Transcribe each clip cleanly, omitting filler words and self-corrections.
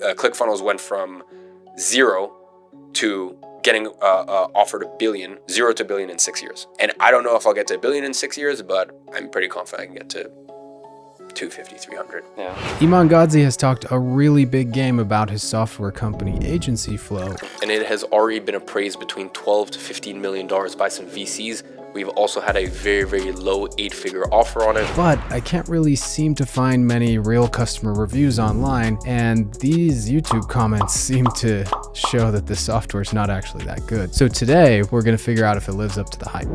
ClickFunnels went from 0 to getting offered $1 billion, 0 to $1 billion in 6 years. And I don't know if I'll get to $1 billion in 6 years, but I'm pretty confident I can get to 250, 300. Yeah. Iman Ghadzhi has talked a really big game about his software company, Agenciflow. And it has already been appraised between $12 to $15 million by some VCs. We've also had a very, very low 8-figure offer on it. But I can't really seem to find many real customer reviews online, and these YouTube comments seem to show that this software is not actually that good. So today, we're gonna figure out if it lives up to the hype.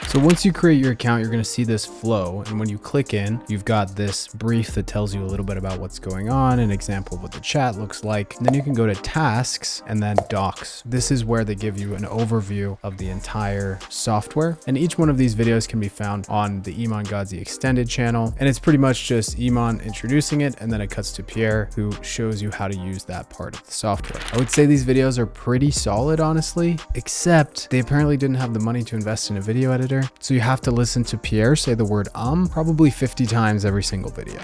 So once you create your account, you're going to see this flow. And when you click in, you've got this brief that tells you a little bit about what's going on, an example of what the chat looks like. And then you can go to tasks and then docs. This is where they give you an overview of the entire software. And each one of these videos can be found on the Iman Ghadzhi extended channel. And it's pretty much just Iman introducing it. And then it cuts to Pierre, who shows you how to use that part of the software. I would say these videos are pretty solid, honestly, except they apparently didn't have the money to invest in a video editor. So you have to listen to Pierre say the word probably 50 times every single video.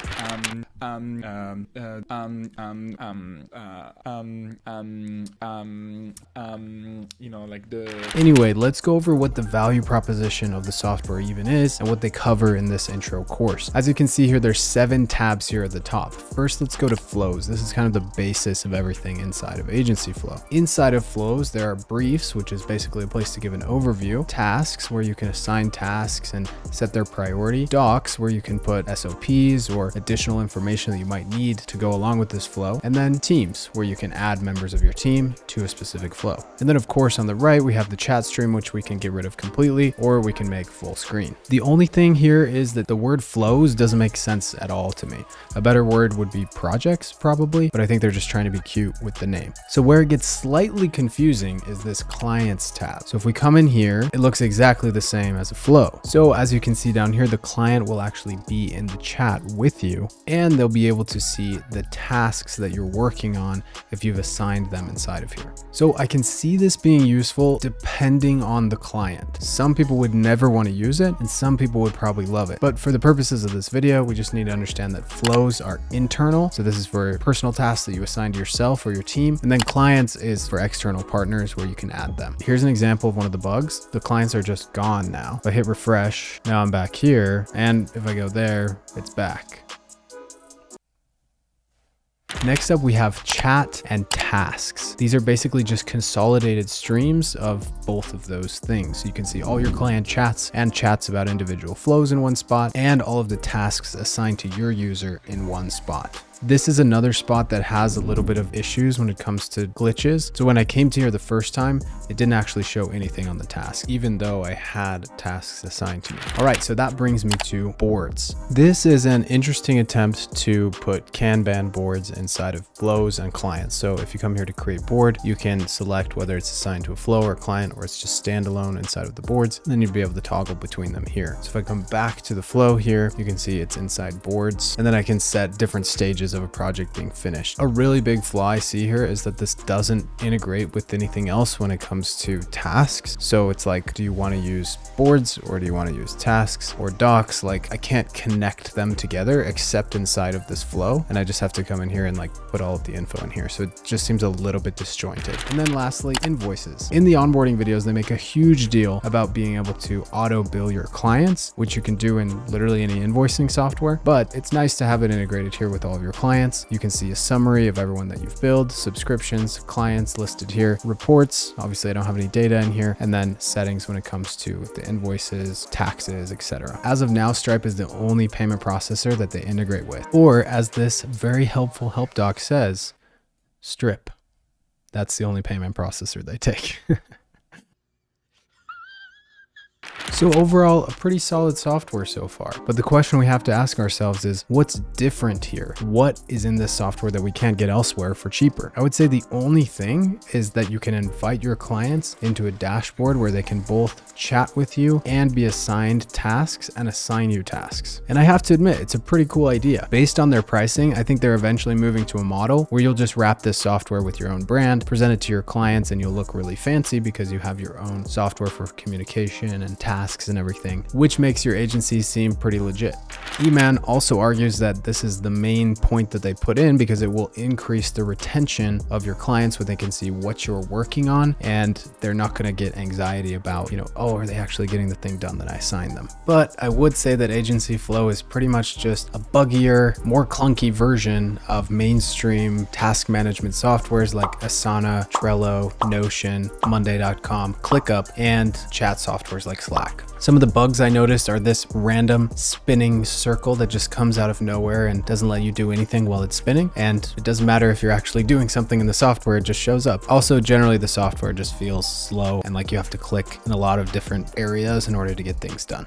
You know, like the... Anyway, let's go over what the value proposition of the software even is and what they cover in this intro course. As you can see here, there's 7 tabs here at the top. First, let's go to flows. This is kind of the basis of everything inside of Agenciflow. Inside of flows, there are briefs, which is basically a place to give an overview, tasks, where you can assign tasks and set their priority, docs, where you can put SOPs or additional information that you might need to go along with this flow, and then teams, where you can add members of your team to a specific flow. And then of course on the right, we have the chat stream, which we can get rid of completely, or we can make full screen. The only thing here is that the word flows doesn't make sense at all to me. A better word would be projects probably, but I think they're just trying to be cute with the name. So where it gets slightly confusing is this clients tab. So if we come in here, it looks exactly the same as a flow. So as you can see down here, the client will actually be in the chat with you, and they'll be able to see the tasks that you're working on if you've assigned them inside of here. So I can see this being useful depending on the client. Some people would never want to use it, and some people would probably love it. But for the purposes of this video, we just need to understand that flows are internal. So this is for personal tasks that you assign to yourself or your team. And then clients is for external partners where you can add them. Here's an example of one of the bugs. The clients are just gone now. If I hit refresh, now I'm back here. And if I go there, it's back. Next up, we have chat and tasks. These are basically just consolidated streams of both of those things. So you can see all your client chats and chats about individual flows in one spot, and all of the tasks assigned to your user in one spot. This is another spot that has a little bit of issues when it comes to glitches. So when I came to here the first time, it didn't actually show anything on the task, even though I had tasks assigned to me. All right, so that brings me to boards. This is an interesting attempt to put Kanban boards inside of flows and clients. So if you come here to create board, you can select whether it's assigned to a flow or a client, or it's just standalone inside of the boards. And then you'd be able to toggle between them here. So if I come back to the flow here, you can see it's inside boards, and then I can set different stages of a project being finished. A really big flaw I see here is that this doesn't integrate with anything else when it comes to tasks. So it's like, do you want to use boards, or do you want to use tasks or docs? Like, I can't connect them together except inside of this flow, and I just have to come in here and like put all of the info in here. So it just seems a little bit disjointed. And then lastly, invoices. In the onboarding videos, they make a huge deal about being able to auto bill your clients, which you can do in literally any invoicing software, but it's nice to have it integrated here with all of your clients. You can see a summary of everyone that you've billed, subscriptions, clients listed here, reports. Obviously I don't have any data in here, and then settings when it comes to the invoices, taxes, etc. As of now, Stripe is the only payment processor that they integrate with, or as this very helpful help doc says, Strip. That's the only payment processor they take. So overall, a pretty solid software so far. But the question we have to ask ourselves is, what's different here? What is in this software that we can't get elsewhere for cheaper? I would say the only thing is that you can invite your clients into a dashboard where they can both chat with you and be assigned tasks and assign you tasks. And I have to admit, it's a pretty cool idea. Based on their pricing, I think they're eventually moving to a model where you'll just wrap this software with your own brand, present it to your clients, and you'll look really fancy because you have your own software for communication and tasks and everything, which makes your agency seem pretty legit. Iman also argues that this is the main point that they put in because it will increase the retention of your clients when they can see what you're working on, and they're not going to get anxiety about, oh, are they actually getting the thing done that I assigned them? But I would say that Agenciflow is pretty much just a buggier, more clunky version of mainstream task management softwares like Asana, Trello, Notion, Monday.com, ClickUp, and chat softwares like Slack. Some of the bugs I noticed are this random spinning circle that just comes out of nowhere and doesn't let you do anything while it's spinning. And it doesn't matter if you're actually doing something in the software, it just shows up. Also, generally the software just feels slow and like you have to click in a lot of different areas in order to get things done.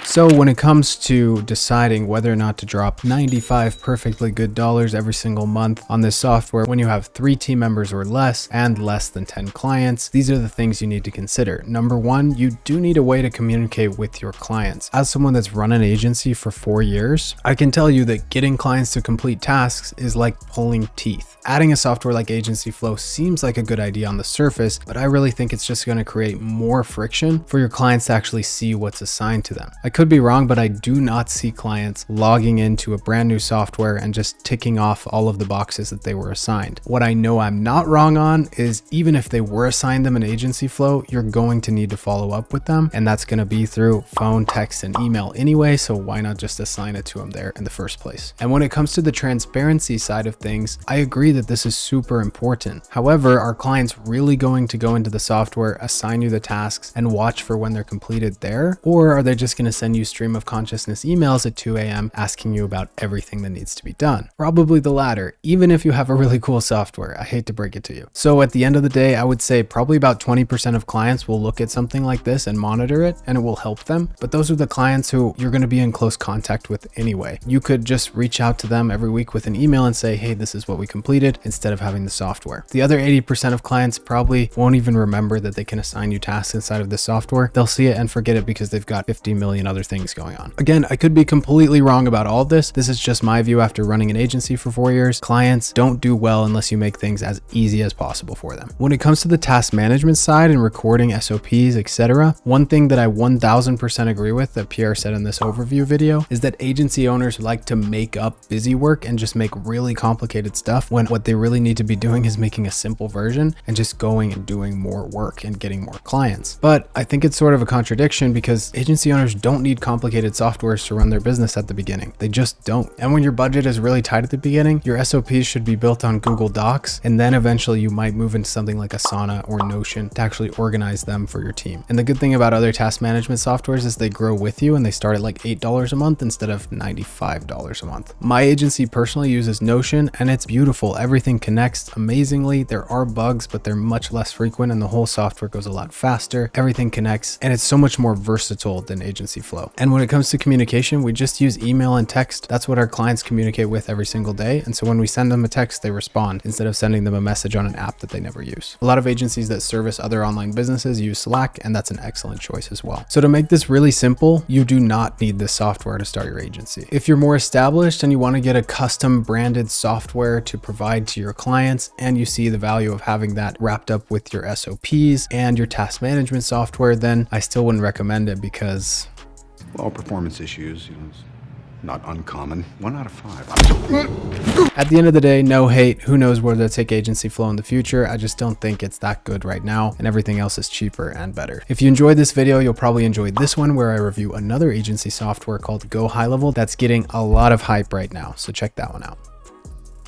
So when it comes to deciding whether or not to drop 95 perfectly good dollars every single month on this software when you have 3 team members or less and less than 10 clients, these are the things you need to consider. Number 1, you do need a way to communicate with your clients. As someone that's run an agency for 4 years, I can tell you that getting clients to complete tasks is like pulling teeth. Adding a software like Agenciflow seems like a good idea on the surface, but I really think it's just going to create more friction for your clients to actually see what's assigned to them. I could be wrong, but I do not see clients logging into a brand new software and just ticking off all of the boxes that they were assigned. What I know I'm not wrong on is even if they were assigned them in Agenciflow, you're going to need to follow up with them, and that's going to be through phone, text, and email anyway, so why not just assign it to them there in the first place? And when it comes to the transparency side of things, I agree that this is super important. However, are clients really going to go into the software, assign you the tasks, and watch for when they're completed there? Or are they just going to send you stream of consciousness emails at 2 a.m. asking you about everything that needs to be done? Probably the latter, even if you have a really cool software. I hate to break it to you. So at the end of the day, I would say probably about 20% of clients will look at something like this and monitor it, and it will help them. But those are the clients who you're going to be in close contact with anyway. You could just reach out to them every week with an email and say, hey, this is what we completed, instead of having the software. The other 80% of clients probably won't even remember that they can assign you tasks inside of the software. They'll see it and forget it because they've got 50 million other things going on. Again, I could be completely wrong about all of this. This is just my view after running an agency for 4 years. Clients don't do well unless you make things as easy as possible for them. When it comes to the task management side and recording SOPs, etc., one thing that I 1000% agree with that Pierre said in this overview video is that agency owners like to make up busy work and just make really complicated stuff when what they really need to be doing is making a simple version and just going and doing more work and getting more clients. But I think it's sort of a contradiction because agency owners don't need complicated softwares to run their business at the beginning. They just don't. And when your budget is really tight at the beginning, your SOPs should be built on Google Docs, and then eventually you might move into something like Asana or Notion to actually organize them for your team. And the good thing about other task management softwares is they grow with you and they start at like $8 a month instead of $95 a month. My agency personally uses Notion and it's beautiful. Everything connects amazingly. There are bugs, but they're much less frequent and the whole software goes a lot faster. Everything connects and it's so much more versatile than Agenciflow. And when it comes to communication, we just use email and text. That's what our clients communicate with every single day. And so when we send them a text, they respond instead of sending them a message on an app that they never use. A lot of agencies that service other online businesses use Slack, and that's an excellent choice as well. So to make this really simple, you do not need this software to start your agency. If you're more established and you want to get a custom branded software to provide to your clients, and you see the value of having that wrapped up with your SOPs and your task management software, then I still wouldn't recommend it because, well, performance issues, it's not uncommon. 1 out of 5. At the end of the day, no hate. Who knows where they'll take Agenciflow in the future. I just don't think it's that good right now, and everything else is cheaper and better. If you enjoyed this video, you'll probably enjoy this one where I review another agency software called Go High Level that's getting a lot of hype right now. So check that one out.